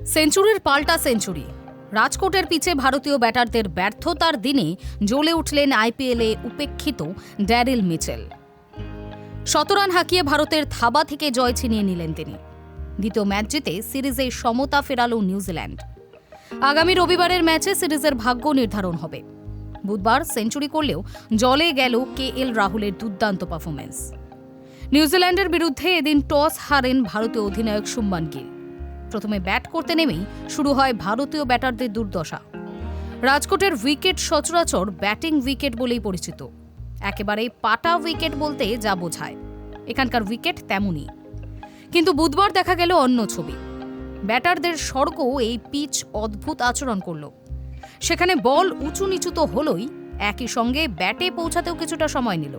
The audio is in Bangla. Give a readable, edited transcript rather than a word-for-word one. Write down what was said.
সেঞ্চুরির পাল্টা সেঞ্চুরি। রাজকোটের পিছে ভারতীয় ব্যাটারদের ব্যর্থতার দিনে জ্বলে উঠলেন আইপিএলে উপেক্ষিত ড্যারিল মিচেল। ১৭ রান হাঁকিয়ে ভারতের থাবা থেকে জয় ছিনিয়ে নিলেন তিনি। দ্বিতীয় ম্যাচ জিতে সিরিজে সমতা ফেরাল নিউজিল্যান্ড। আগামী রবিবারের ম্যাচে সিরিজের ভাগ্য নির্ধারণ হবে। বুধবার সেঞ্চুরি করলেও জলে গেল কেএল রাহুলের দুর্দান্ত পারফরমেন্স। নিউজিল্যান্ডের বিরুদ্ধে এদিন টস হারেন ভারতীয় অধিনায়ক শুভমান গিল। প্রথমে ব্যাট করতে নেমেই শুরু হয় ভারতীয় ব্যাটারদের দুর্দশা। রাজকোটের উইকেট সচরাচর ব্যাটিং উইকেট বলেই পরিচিত। একেবারে পাটা উইকেট বলতে যা বোঝায়, এখানকার উইকেট তেমনই। কিন্তু বুধবার দেখা গেল অন্য ছবি। ব্যাটারদের স্বর্গ এই পিচ অদ্ভুত আচরণ করল। সেখানে বল উঁচু নিচু তো হলোই, একই সঙ্গে ব্যাটে পৌঁছাতেও কিছুটা সময় নিল।